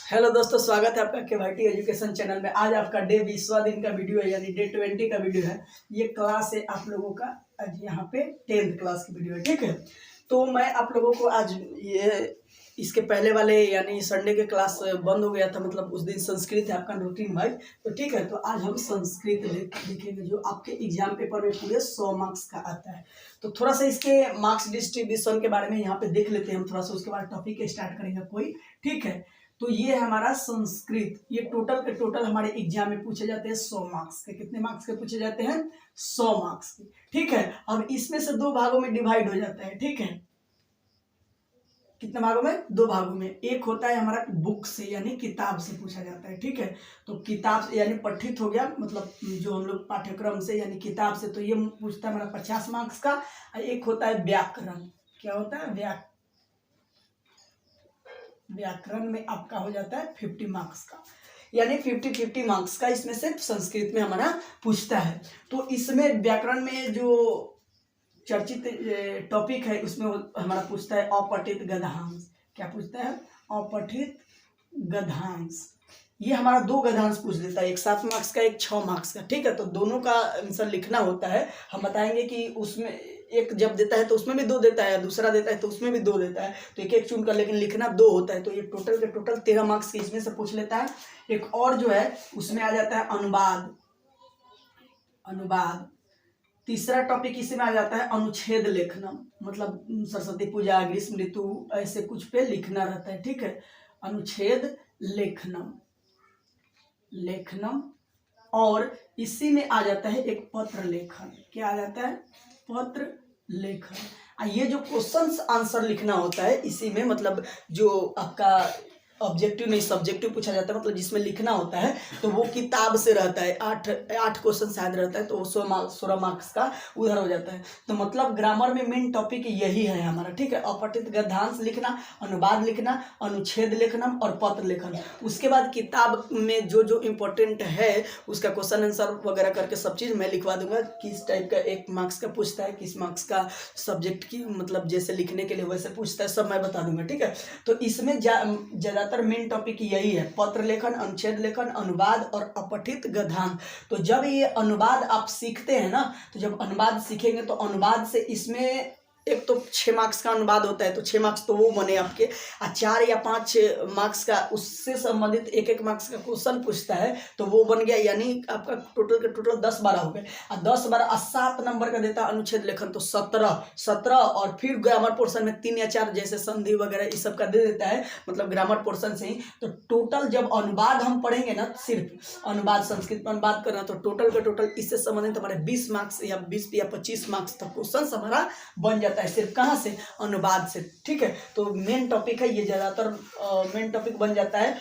Hello दोस्तों, स्वागत है आपका केवाईटी एजुकेशन चैनल में। आज आपका डे 20वां दिन का वीडियो है, यानी डे 20 का वीडियो है। ये क्लास है आप लोगों का, आज यहाँ पे 10th क्लास की वीडियो है, ठीक है। तो मैं आप लोगों को आज इसके पहले वाले यानी संडे के क्लास बंद हो गया था, मतलब उस दिन संस्कृत है आपका रूटीन भाई, तो ठीक है। तो आज हम संस्कृत देखेंगे जो आपके एग्जाम पेपर में पूरे 100 मार्क्स का आता है। तो थोड़ा सा इसके मार्क्स डिस्ट्रीब्यूशन के बारे में यहाँ पे देख लेते हैं हम थोड़ा सा, उसके बाद टॉपिक स्टार्ट करेंगे कोई, ठीक है। तो ये हमारा संस्कृत, ये टोटल के टोटल हमारे एग्जाम में पूछे जाते हैं 100 मार्क्स के। कितने मार्क्स के पूछे जाते हैं? 100 मार्क्स के, ठीक है। अब इसमें से दो भागों में डिवाइड हो जाता है, ठीक है। कितने भागों में? दो भागों में। एक होता है हमारा बुक से यानी किताब से पूछा जाता है, ठीक है। तो किताब यानी पठित हो गया, मतलब जो हम लोग पाठ्यक्रम से यानी किताब से, तो ये पूछता है हमारा 50 मार्क्स का। एक होता है व्याकरण। क्या होता है? व्याकरण में आपका हो जाता है 50 मार्क्स का, यानी 50-50 मार्क्स का इसमें से संस्कृत में हमारा पूछता है। तो इसमें व्याकरण में जो चर्चित टॉपिक है उसमें हमारा पूछता है अपठित गद्यांश। क्या पूछता है? अपठित गद्यांश। ये हमारा 2 गद्यांश पूछ देता है, एक 7 मार्क्स का, एक 6 मार्क्स का, ठीक है। तो दोनों का आंसर लिखना होता है। हम बताएंगे कि उसमें एक जब देता है तो उसमें भी 2 देता है, दूसरा देता है तो उसमें भी 2 देता है, तो एक एक चुनकर, लेकिन लिखना 2 होता है। तो ये टोटल के टोटल 13 मार्क्स के इसमें से पूछ लेता है। एक और जो है उसमें आ जाता है अनुवाद। तीसरा टॉपिक इसमें आ जाता है अनुच्छेद लेखनम, मतलब सरस्वती पूजा, ग्रीष्म ऋतु, ऐसे कुछ पे लिखना रहता है, ठीक है। अनुच्छेद लेखनम। और इसी में आ जाता है एक पत्र लेखन। क्या आ जाता है? पत्र लेखन। ये जो क्वेश्चंस आंसर लिखना होता है इसी में, मतलब जो आपका ऑब्जेक्टिव नहीं सब्जेक्टिव पूछा जाता है, मतलब जिसमें लिखना होता है, तो वो किताब से रहता है। 8 क्वेश्चन शायद रहता है, तो 16 मार्क्स का उधर हो जाता है। तो मतलब ग्रामर में मेन टॉपिक यही है हमारा, ठीक है। अपठित गद्यांश लिखना, अनुवाद लिखना, अनुच्छेद लेखनम और पत्र लेखन। उसके बाद किताब में जो जो इम्पोर्टेंट है उसका क्वेश्चन आंसर वगैरह करके सब चीज़ मैं लिखवा दूंगा, किस टाइप का 1 मार्क्स का पूछता है, किस मार्क्स का सब्जेक्ट की, मतलब जैसे लिखने के लिए वैसे पूछता है, सब मैं बता दूंगा, ठीक है। तो इसमें ज़्यादातर मेन टॉपिक यही है, पत्र लेखन, अनुच्छेद लेखन, अनुवाद और अपठित गद्यांश। तो जब ये अनुवाद आप सीखते हैं ना, तो जब अनुवाद सीखेंगे तो अनुवाद से इसमें एक तो 6 मार्क्स का अनुवाद होता है, तो 6 मार्क्स तो वो बने आपके, और 4 या 5 मार्क्स का उससे संबंधित 1-1 मार्क्स का क्वेश्चन पूछता है, तो वो बन गया, यानी आपका टोटल के टोटल 10-12 हो गए। और 10-12 7 नंबर का देता है अनुच्छेद लेखन, तो 17 और फिर ग्रामर पोर्शन में 3 या 4 जैसे संधि वगैरह इस सब का दे देता है, मतलब ग्रामर पोर्शन से ही। तो टोटल जब अनुवाद हम पढ़ेंगे ना, सिर्फ अनुवाद, संस्कृत में अनुवाद करना, तो टोटल के टोटल इससे संबंधित हमारे 20 मार्क्स या 20 या 25 मार्क्स तक क्वेश्चन हमारा बन जाता है, सिर्फ कहाँ से? अनुवाद से, ठीक है। तो मेन टॉपिक है ये, ज्यादातर मेन टॉपिक बन जाता है।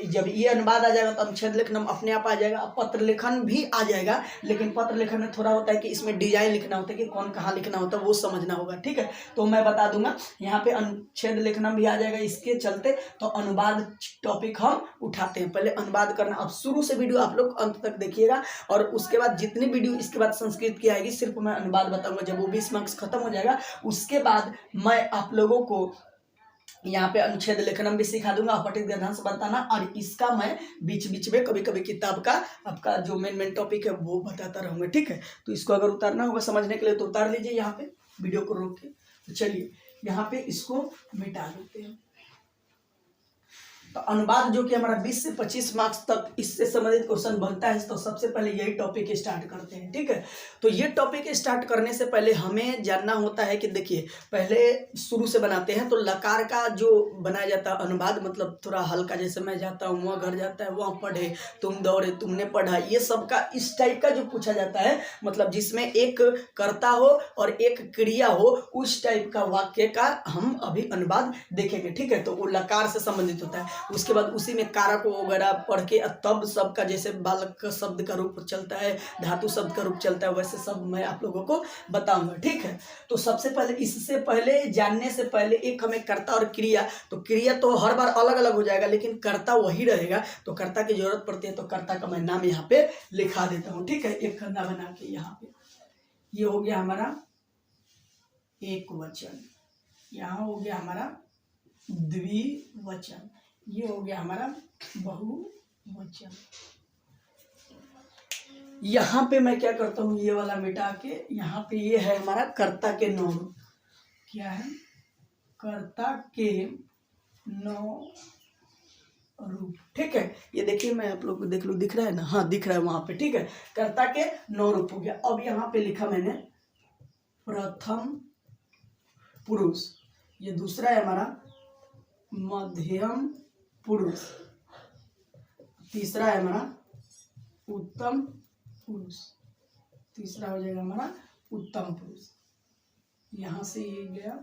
जब ये अनुवाद आ जाएगा तो अनुच्छेद लेखन अपने आप आ जाएगा, पत्र लेखन भी आ जाएगा, लेकिन पत्र लेखन में थोड़ा होता है कि इसमें डिजाइन लिखना होता है कि कौन कहाँ लिखना होता है, वो समझना होगा, ठीक है। तो मैं बता दूंगा, यहाँ पे अनुच्छेद लेखन भी आ जाएगा इसके चलते। तो अनुवाद टॉपिक हम उठाते हैं, पहले अनुवाद करना। अब शुरू से वीडियो आप लोग अंत तक देखिएगा, और उसके बाद जितनी वीडियो इसके बाद संस्कृत की आएगी सिर्फ मैं अनुवाद बताऊंगा। जब वो 20 मार्क्स खत्म हो जाएगा उसके बाद मैं आप लोगों को यहाँ पे अनुच्छेद लेखन भी सिखा दूंगा, अपठित गद्यांश बताना, और इसका मैं बीच बीच में कभी कभी किताब का आपका जो मेन टॉपिक है वो बताता रहूंगा, ठीक है। तो इसको अगर उतारना होगा समझने के लिए तो उतार लीजिए, यहाँ पे वीडियो को रोक के। तो चलिए यहाँ पे इसको मिटा देते हैं। तो अनुवाद जो कि हमारा 20 से 25 मार्क्स तक इससे संबंधित क्वेश्चन बनता है, तो सबसे पहले यही टॉपिक स्टार्ट करते हैं, ठीक है। तो ये टॉपिक स्टार्ट करने से पहले हमें जानना होता है कि देखिए, पहले शुरू से बनाते हैं। तो लकार का जो बनाया जाता है अनुवाद, मतलब थोड़ा हल्का, जैसे मैं जाता हूँ वहाँ घर जाता है, वहाँ पढ़े, तुम दौड़े, तुमने पढ़ा, ये सब का इस टाइप का जो पूछा जाता है, मतलब जिसमें एक कर्ता हो और एक क्रिया हो, उस टाइप का वाक्य का हम अभी अनुवाद देखेंगे, ठीक है। तो वो लकार से संबंधित होता है। उसके बाद उसी में कारक वगैरह पढ़ के तब सबका, जैसे बालक शब्द का रूप चलता है, धातु शब्द का रूप चलता है, वैसे सब मैं आप लोगों को बताऊंगा, ठीक है। तो सबसे पहले, इससे पहले जानने से पहले, एक हमें कर्ता और क्रिया, तो क्रिया तो हर बार अलग अलग हो जाएगा लेकिन कर्ता वही रहेगा, तो कर्ता की जरूरत पड़ती है, तो कर्ता का मैं नाम यहाँ पे लिखा देता हूँ, ठीक है। एक खन्ना बना के यहाँ पे, ये हो गया हमारा एक वचन, यहाँ हो गया हमारा द्विवचन, ये हो गया हमारा बहुवचन। यहाँ पे मैं क्या करता हूँ, ये वाला मिटा के यहाँ पे ये है हमारा कर्ता के नौ रूप। क्या है? कर्ता के नौ रूप। ठीक है, ये देखिए मैं आप लोग को देख लूँ, दिख रहा है ना? हाँ दिख रहा है वहां पे। ठीक है, कर्ता के नौ रूप हो गया। अब यहाँ पे लिखा मैंने प्रथम पुरुष, ये दूसरा है हमारा मध्यम पुरुष, तीसरा है हमारा उत्तम पुरुष, तीसरा हो जाएगा हमारा उत्तम पुरुष। यहां से ये गया,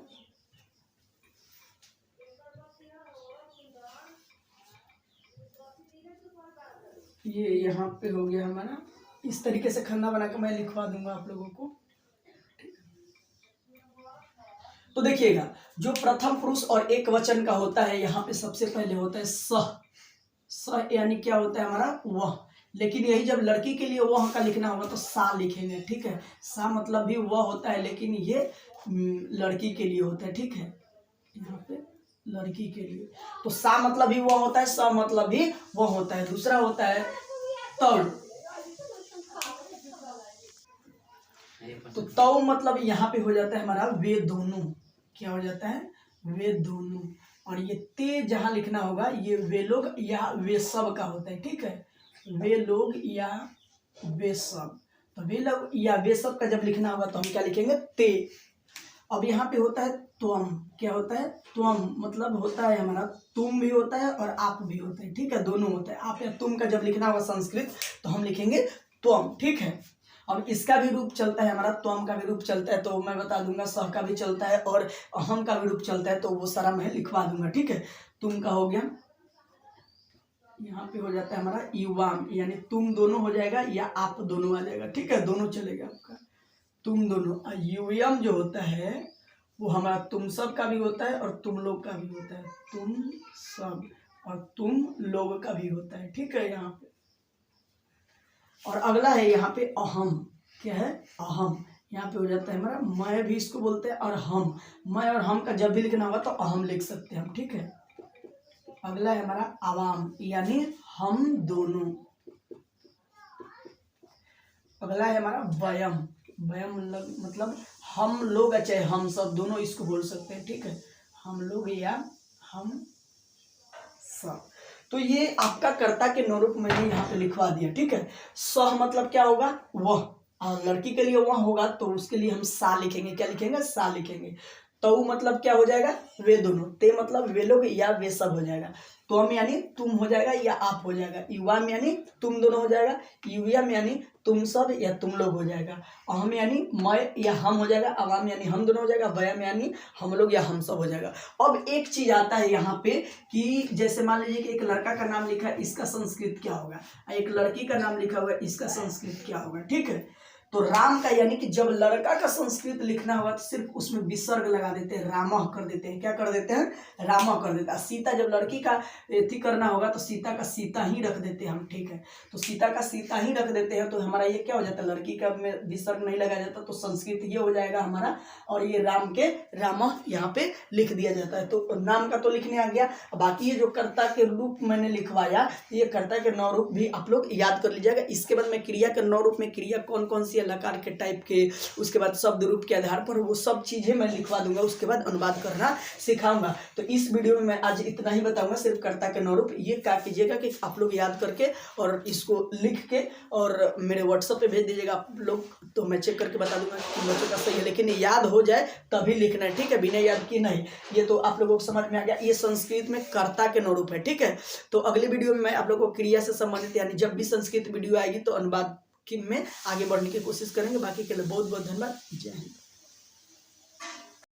ये यहाँ पे हो गया हमारा। इस तरीके से खन्ना बना के मैं लिखवा दूंगा आप लोगों को। तो देखिएगा, जो प्रथम पुरुष और एक वचन का होता है, यहाँ पे सबसे पहले होता है सह। सह यानी क्या होता है हमारा? वह। लेकिन यही जब लड़की के लिए वह का लिखना होगा तो सा लिखेंगे। ठीक है, सा मतलब भी वह होता है, लेकिन ये लड़की के लिए होता है। ठीक है, यहाँ पे लड़की के लिए तो सा मतलब भी वह होता है, सा मतलब भी वह होता है। दूसरा होता है तौ। तो तौ मतलब यहाँ पे हो जाता है हमारा वे दोनों। क्या हो जाता है? वे दोनों। और ये ते जहां लिखना होगा, ये वे लोग या वे सब का होता है। ठीक है, वे लोग या वे सब। तो वे लोग या वे सब का जब लिखना होगा तो हम क्या लिखेंगे? ते। अब यहाँ पे होता है त्वम। क्या होता है? त्वम मतलब होता है हमारा तुम भी होता है और आप भी होता है। ठीक है, दोनों होता है। आप या तुम का जब लिखना होगा संस्कृत तो हम लिखेंगे त्वम। ठीक है, अब इसका भी रूप चलता है हमारा, त्वम का भी रूप चलता है, तो मैं बता दूंगा। सह का भी चलता है और अहम का भी रूप चलता है, तो वो सारा मैं लिखवा दूंगा। ठीक है, तुम का हो गया, यहाँ पे हो जाता है हमारा युवाम, यानी तुम दोनों हो जाएगा या आप दोनों आ जाएगा। ठीक है, दोनों चलेगा आपका, तुम दोनों। युयम जो होता है वो हमारा तुम सब का भी होता है और तुम लोग का भी होता है। तुम सब और तुम लोग का भी होता है। ठीक है, यहाँ पे। और अगला है यहाँ पे अहम। क्या है? अहम। यहाँ पे हो जाता है हमारा मैं भी इसको बोलते हैं, और हम। मैं और हम का जब भी लिखना होगा तो अहम लिख सकते हैं हम। ठीक है, अगला है हमारा आवाम, यानी हम दोनों। अगला है हमारा वयम। वयम मतलब हम लोग, चाहे हम सब, दोनों इसको बोल सकते हैं। ठीक है, हम लोग या हम सब। तो ये आपका कर्ता के नौ रूप मैंने यहाँ पे लिखवा दिया। ठीक है, सह मतलब क्या होगा? वह। और लड़की के लिए वह होगा तो उसके लिए हम सा लिखेंगे। क्या लिखेंगे? सा लिखेंगे। तो मतलब क्या हो जाएगा? वे दोनों। ते मतलब वे लोग या वे सब हो जाएगा। तो हम यानी तुम हो जाएगा या आप हो जाएगा। युवाम यानी तुम दोनों हो जाएगा। युवयम यानी तुम सब या तुम लोग हो जाएगा। अहम यानी मैं या हम हो जाएगा। अवाम यानी हम दोनों हो जाएगा। वयम यानी हम लोग या हम सब हो जाएगा। अब एक चीज आता है यहाँ पे कि जैसे मान लीजिए कि एक लड़का का नाम लिखा है, इसका संस्कृत क्या होगा? एक लड़की का नाम लिखा हुआ है, इसका संस्कृत क्या होगा? ठीक है, तो राम का यानी कि जब लड़का का संस्कृत लिखना होगा तो सिर्फ उसमें विसर्ग लगा देते हैं, रामह कर देते हैं। क्या कर देते हैं? रामह कर देते हैं। सीता जब लड़की का एथी करना होगा तो सीता का सीता ही रख देते हैं हम। ठीक है, तो सीता का सीता ही रख देते हैं, तो हमारा ये क्या हो जाता है? लड़की का में विसर्ग नहीं लगा जाता, तो संस्कृत ये हो जाएगा हमारा। और ये राम के रामह यहाँ पे लिख दिया जाता है। तो नाम का तो लिखने आ गया। बाकी ये जो कर्ता के रूप मैंने लिखवाया, ये कर्ता के 9 रूप भी आप लोग याद कर लीजिएगा। इसके बाद मैं क्रिया के 9 रूप में क्रिया कौन कौन सी लकार के टाइप के, उसके बाद शब्द रूप के आधार पर वो सब चीजें मैं लिखवा दूंगा। उसके बाद अनुवाद करना सिखाऊंगा। तो इस वीडियो में मैं आज इतना ही बताऊंगा, सिर्फ कर्ता के 9 रूप। ये क्या कीजिएगा कि आप लोग याद करके और इसको लिख के और मेरे व्हाट्सएप पे भेज दीजिएगा आप लोग, तो मैं चेक करके बता दूंगा कि बच्चों का सही है। लेकिन याद हो जाए तभी लिखना है। ठीक है, बिना याद किए नहीं। ये तो आप लोगों को समझ में आ गया। ये संस्कृत में कर्ता के 9 रूप है। ठीक है, तो अगले वीडियो में मैं आप लोगों को क्रिया से संबंधित, यानी जब भी संस्कृत वीडियो आएगी तो अनुवाद में आगे बढ़ने की कोशिश करेंगे। बाकी के लिए बहुत बहुत धन्यवाद। जय हिंद।